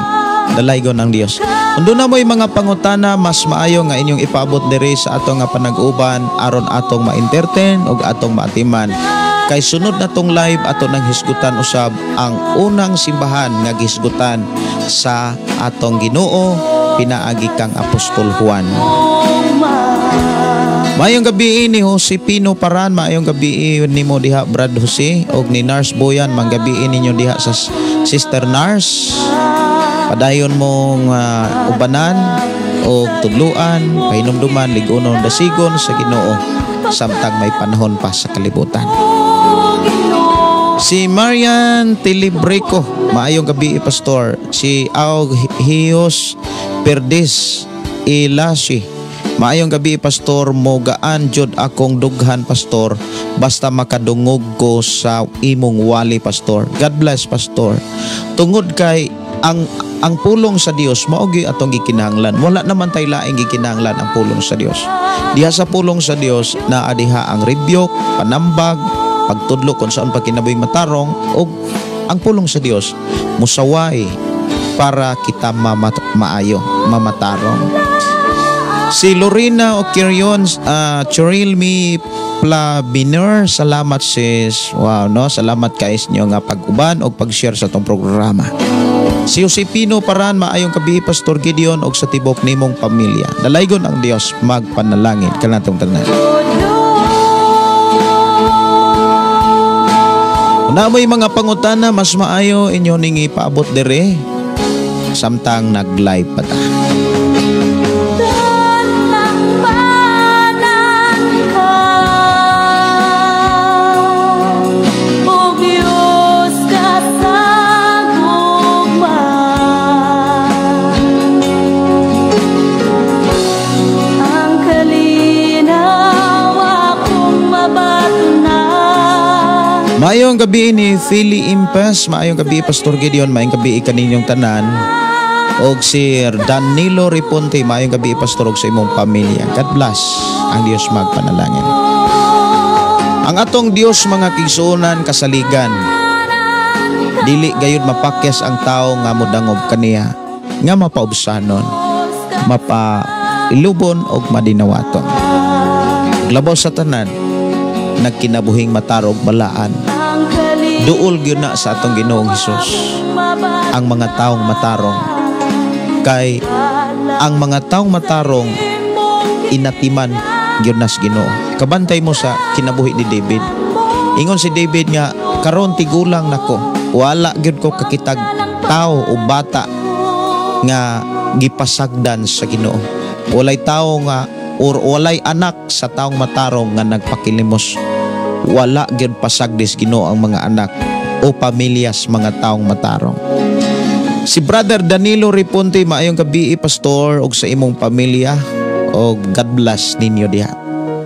Dalaygon ng Dios. Undo na mo'y mga pangutana, mas maayo nga inyong ipaabot diri sa atong nga panag-uban aron atong ma-entertain og atong maatiman. Kay sunod na tong live ato nang hisgutan usab ang unang simbahan nga gisgutan sa atong Ginoo pinaagi kang Apostol Juan. Maayong gabi ni Josepino Paran, maayong gabi nimo diha Brad Jose og ni Nars Boyan, manggabi ninyo diha sa Sister Nars. Padayon mong ubanan o tudluan, pahinumduman, ligunon, dasigon sa Ginoo samtang may panahon pa sa kalibutan. Si Marian Tilibreco, maayong gabi pastor. Si Aug Hios Perdes Ilashi, maayong gabi pastor. Mogaan jud akong dughan pastor, basta makadungog ko sa imong wali pastor. God bless pastor. Tungod kay ang pulong sa Dios mao gyud atong gikinahanglan. Wala naman tay laing gikinahanglan ang pulong sa Dios. Diha sa pulong sa Dios naa diha ang rebuke, panambag, pagtudlo kung saan pa kinabuhing matarong, o ang pulong sa Dios musaway para kita mamatarong. Si Lorena Ocarion, Chorilmi Plabiner, salamat sis. Wow, no? Salamat kais nyo nga pag-uban o pag-share sa itong programa. Si Josepino Paran, maayong kabi Pastor Gideon og sa tibok nimong pamilya. Dalaygon ang Dios magpanalangin kanatong tanan. Na mo'y mga pangutana, mas maayo inyo ning ipaabot dire samtang nag-live pa ta. Maayong gabi ni Philly Impes, maayong gabi Pastor Gideon, maayong gabi kaninyong tanan. Og si Danilo Riponte, maayong gabi Pastor og sa imong pamilya. God bless. Ang Dios magpanalangin. Ang atong Dios mga kigsuonan kasaligan, dili gayud mapakyas ang tao nga modangob kaniya, nga mapaubsanon, mapailubon og madinawaton. Labaw sa tanan, nagkinabuhing matarog balaan. Duol gyud na sa atong Ginoong Hesus ang mga taong matarong, kay ang mga taong matarong inatiman gyud nas Ginoo. Kabantay mo sa kinabuhi ni David. Ingon si David nga, karon tigulang nako, wala gyud ko kakitag tao o bata nga gipasagdan sa Ginoo. Walay tao nga or walay anak sa taong matarong nga nagpakilimos. Wala gyud pasagdis Ginoo ang mga anak o pamilyas mga taong matarong. Si Brother Danilo Riponte, maayong gabi Pastor og sa imong pamilya, o God bless ninyo diha.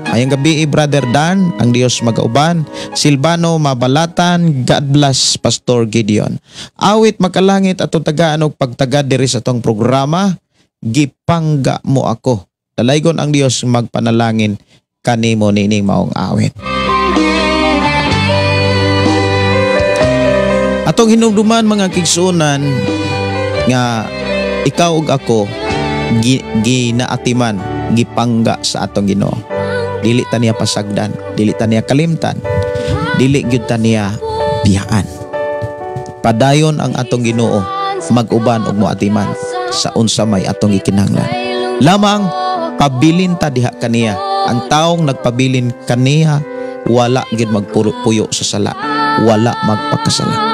Maayong gabi Brother Dan, ang Dios magauban. Silvano Mabalatan, God bless Pastor Gideon. Awit makalangit atong tagaan og pagtagad diri sa atong programa, gipangga mo ako. Dalaygon ang Dios magpanalangin kanimo nining maong awit. Atong hinumduman mga kigsuonan nga ikaw ug ako ginaatiman, gipangga sa atong Ginoo. Dili ta niya pasagdan, dili ta niya kalimtan, dili gyud ta niya biyaan. Padayon ang atong Ginoo mag-uban og moatiman sa unsa may atong gikinahanglan. Lamang pabilin ta diha kaniya. Ang taong nagpabilin kaniya wala gyud magpuyo sa sala, wala magpakasala.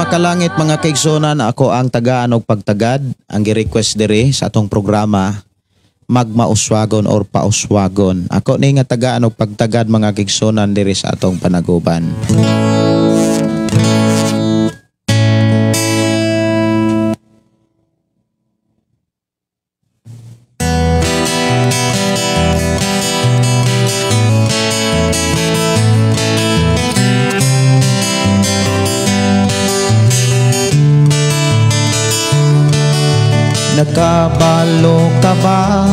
Makalangit mga kaigsonan, ako ang tagaan og pagtagad. Ang gi-request diri sa atong programa, magmauswagon or pauswagon. Ako ni nga tagaan og pagtagad mga kaigsonan diri sa atong panaguban. Nakabalo ka ba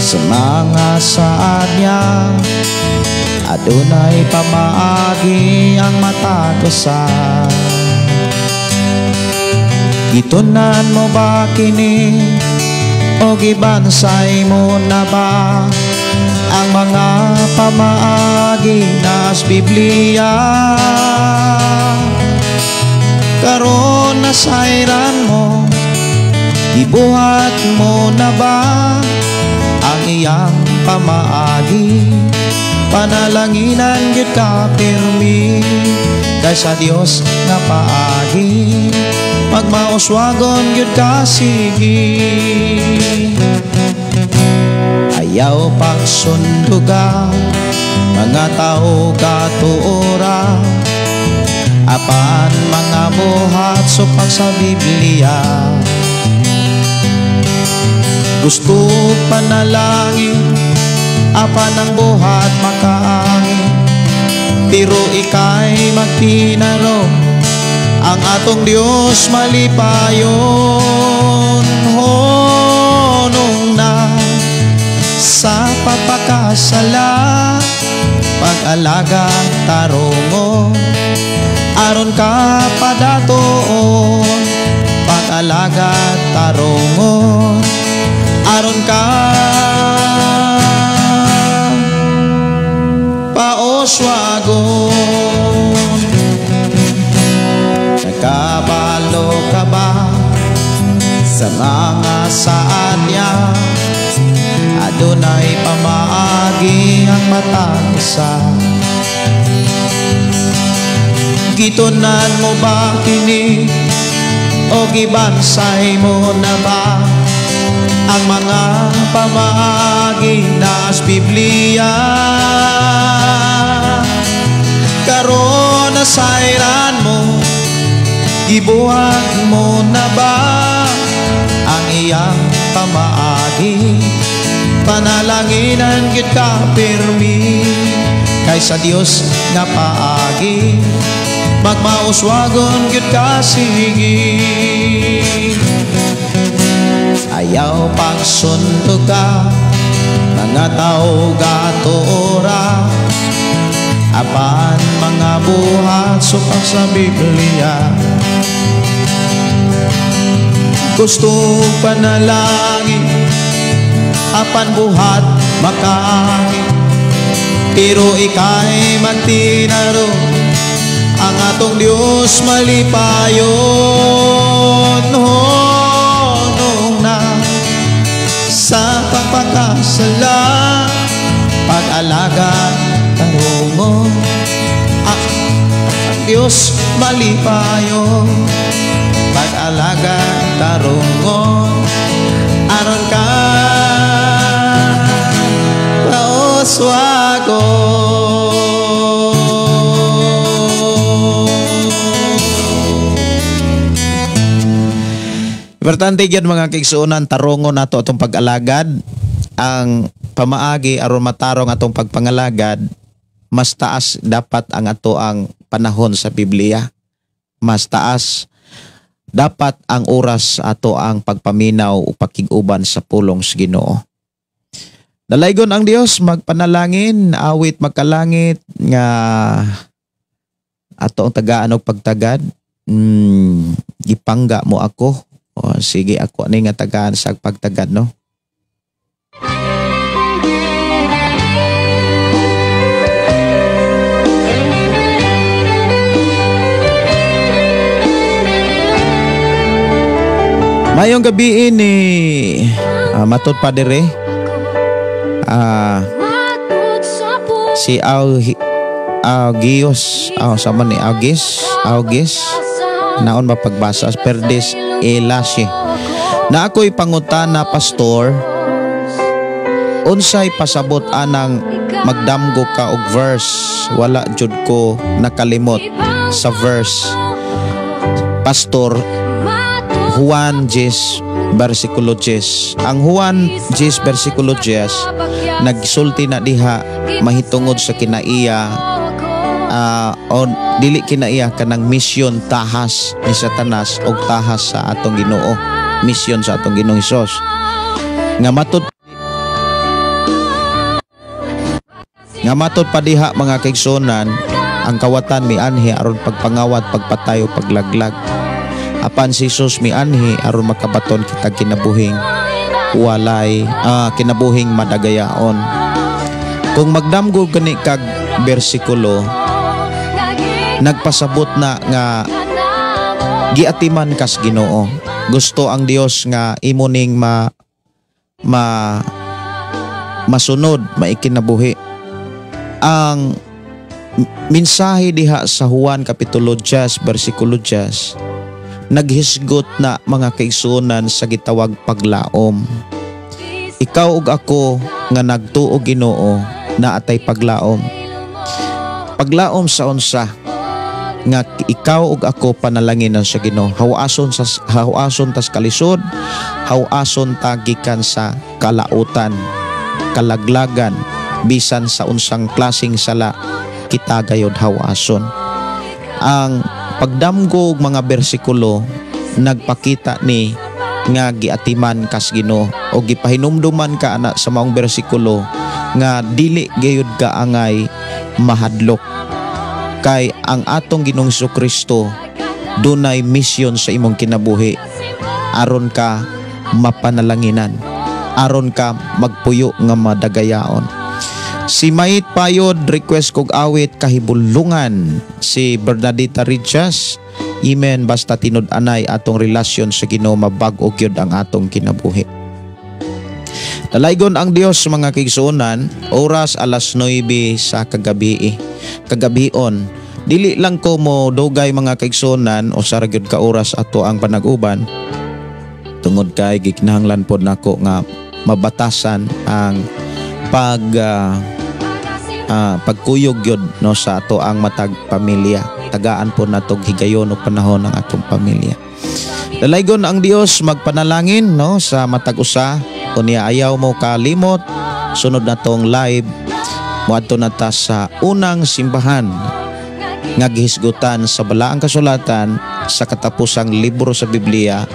sa mga saad niya? Adunay pamaagi ang matagusan. Gitunan mo ba kini o gibansay mo na ba ang mga pamaagi nas Biblia? Karon nasayran mo, ibuhat mo na ba ang iyang pamaagi? Panalanginan gyud ka pirmi kay sa Dios nga paagi, pagmauswagon gyud ka sige. Ayaw pagsunduga mga tao katuora, apan mga buhat supang sa Biblia. Gusto panalangin, apan ang buhat makaangin, pero ikay magtinaro, ang atong Dios malipayon. Honong na sa pagpakasala, pag-alaga tarongo, aron ka padatoon. Pag-alaga tarongo, aron ka paoswagon. Nakabalo ka ba sa mga saan niya? Adunay pamaagi ang matagusan. Gitunan mo ba kini o gibansay mo na ba ang mga pamaagi nas Biblia? Karon nasayran mo, gibuhat mo na ba ang iyang pamaagi? Panalanginan gyud ka pirmi kay sa Dios nga paagi, magmauswagon gyud ka sige. Ayaw pagsundog ka mga tao gatuora, apan mga buhat supang sa Biblia. Gusto panalangin, apan buhat makaangin, pero ikay magtinaro, ang atong Dios malipayon. Honong na sa pagpakasala, pag-alaga tarungo, ang Dios malipayon. Pag-alaga tarungo, aron ka paoswagon. Importante gyud mga kaigsuonan, tarungon nato atong pag-alagad. Ang pamaagi aron matarong atong pagpangalagad, mas taas dapat ang ato ang panahon sa Biblia. Mas taas dapat ang oras ato ang pagpaminaw o pakiguban sa pulong sa Ginoo. Dalaygon ang Dios, magpanalangin, awit magkalangit nga ato ang tagaan og pagtagad. Gipangga mo ako. O sige, ako ani nga tagaan sa pagtagad, no? Mayong gabi ni matud pa dire. Si Augios, sama ni Augis naon mapagbasa Perdes Elashe. Na ako'y pangutana, pastor, unsay pasabot anang magdamgo ka og verse, wala jud ko nakalimot sa verse. Pastor, Juan 10 versikulo 10. Ang Juan 10 versikulo 10 nagsulti na diha mahitungod sa kinaiya o dili kinaiya kanang misyon tahas ni Satanas og tahas sa atong Ginoo. mission sa atong Ginoong Hesus. Nga matud pa diha mga kaigsunan, ang kawatan mianhi aron pagpangawat, pagpatayo, paglaglag. Apan si Jesus mianhi aron makabaton kita kinabuhing kinabuhing madagayaon. Kung magdamgo gani kag bersikulo, nagpasabot na nga giatiman kas Ginoo. Gusto ang Dios nga imuning masunod, maikinabuhi. Ang mensahe diha sa Juan kapitulo 10 bersikulo 10 naghisgot na mga kaigsunan sa gitawag paglaom. Ikaw ug ako nga nagtuo Ginoo na atay paglaom. Paglaom sa unsa? Nga ikaw ug ako panalangin sa Ginoo. Hawason tas kalisod, hawason ta gikan sa kalautan, kalaglagan, bisan sa unsang klaseng sala kita gayod hawason. Ang pagdamgo og mga bersikulo nagpakita ni nga giatiman kas Ginoo o gipahinumduman ka ana sa maong bersikulo nga dili gayud ka angay mahadlok, kay ang atong Ginoong Jesucristo dunay misyon sa imong kinabuhi aron ka mapanalanginan, aron ka magpuyo nga madagayaon. Si Mait Payod request kog awit kahibulungan si Bernadita Richas. Amen. Basta tinud-anay atong relasyon sa Ginoo mabag-o gyud ang atong kinabuhi. Dalaygon ang Dios mga kaigsuonan, oras alas 9 sa kagabion. Dili lang ko mo dugay mga kaigsuonan o sa gyud ka oras ato ang panag-uban. Tungod kay gikinahanglan pod nako nga mabatasan ang pagkuyog yun no, sa ato ang matag pamilya. Tagaan po natog higayon o panahon ng atong pamilya. Dalaygon ang Dios magpanalangin no, sa matag usa. Unya ayaw mo kalimot, sunod na tong live moadto na ta sa unang simbahan nga gihisgutan sa balaang kasulatan sa katapusang libro sa Biblia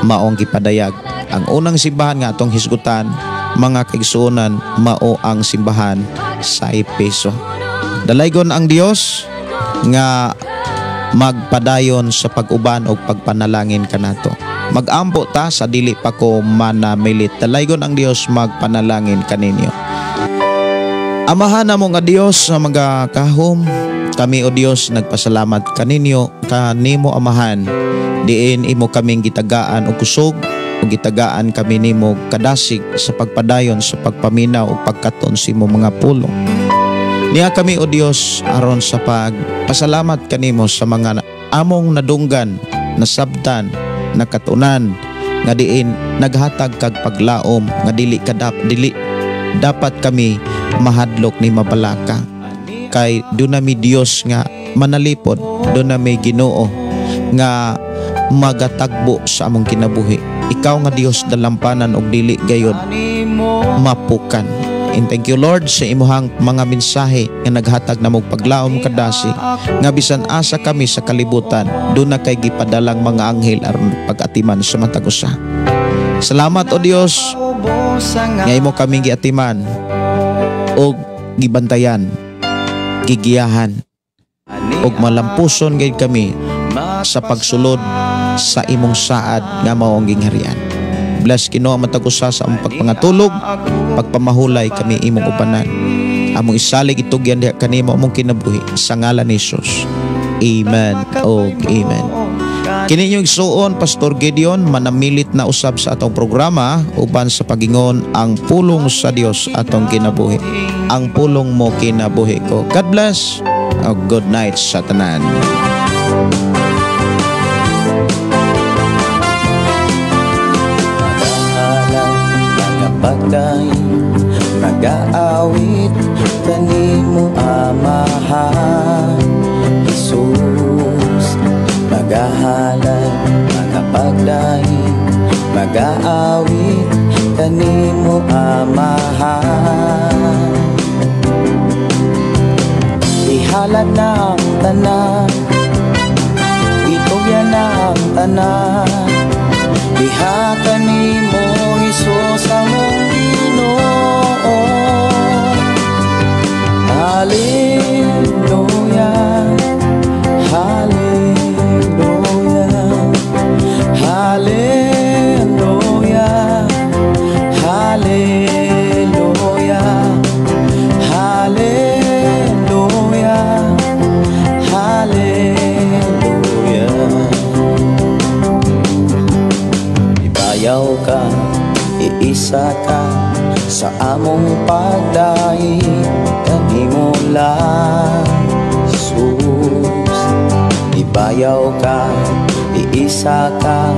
maong gipadayag. Ang unang simbahan nga atong hisgutan mga kaigsuonan mao ang simbahan sa Efeso. Dalaygon ang Dios nga magpadayon sa pag-uban o pagpanalangin kanato. Mag-ampo ta sa dili pa ko manamilit. Dalaygon ang Dios magpanalangin kaninyo. Amahan namo nga Dios sa mga kahom, kami o Dios nagpasalamat kaninyo, kanimo amahan diin imo kaming gitagaan og kusog ug gitagaan kami nimo kadasig sa pagpadayon sa pagpaminaw ug pagkaton sa imo mga pulong. Niya kami o Dios aron sa pagpasalamat kanimo sa mga among nadunggan, nasabtan, nakatunan nga diin naghatag kag paglaom nga dili dapat kami mahadlok ni mabalaka. Kay dunami Dios nga manalipod, dunami Ginoo nga magatagbo sa among kinabuhi. Ikaw nga Dios dalampanan og dili gayud mapukan. And thank you Lord sa imuhang mga mensahe nga naghatag na mog paglaom kadasi nga bisan asa kami sa kalibutan duna kay gipadalang mga anghel aron pag-atiman sa matag usa. Salamat o Dios nga imo kami giatiman og gibantayan, gigiyahan og malampuson gayud kami sa pagsulod sa imong saad nga maong gingharian. Bless Ginoo matag usa sa among pagpangatulog, pagpamahulay kami imong ubanan. Among isalig itugyan diha kanimo among kinabuhi sa ngalan ni Jesus. Amen o amen. Kini inyong igsuon Pastor Gideon manamilit na usab sa atong programa uban sa pagingon ang pulong sa Dios atong kinabuhi. Ang pulong mo kinabuhi ko. God bless. Good night sa tanan. Pagdaing mag-aawit kanimo amahan Jesus, magahalay mga pagdaing mag-aawit kanimo amahan. Ihalad na ang tanan, itugyan na ang tanan, Ihatan nimo Hesus among Ginoo. Hallelujah, hallelujah, hallelujah, hallelujah, hallelujah, hallelujah. Ibayaw ka, iisa ka sa among pagdahi, kanimo lang Jesus. Ibayaw ka, iisa ka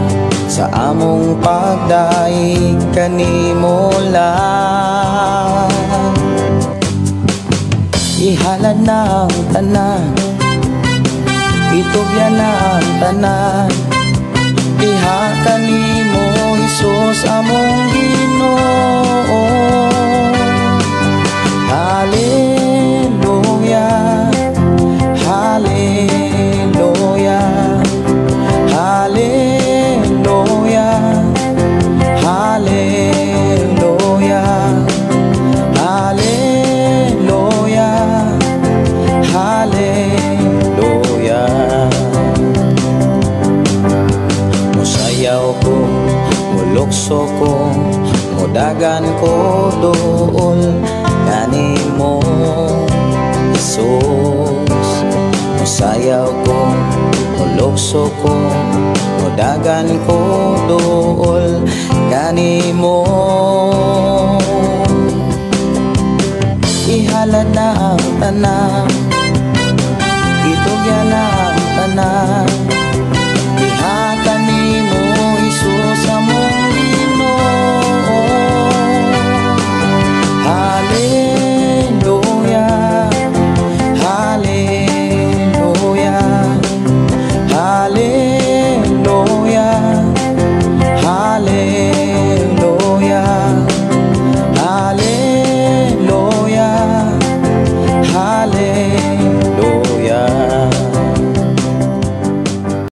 sa among pagdahi, kanimo lang. Ihalad na ang tanan, itugyan na ang tanan, diha kanimo Hesus among Ginoo. Hallelujah, hallelujah, hallelujah, hallelujah, hallelujah, hallelujah. Musayaw ko, mulukso ko, mudagan ko dool kanimo Jesus. Musayaw ko, mulukso ko, mudagan ko dool kanimo. Ihalad na ang tanan,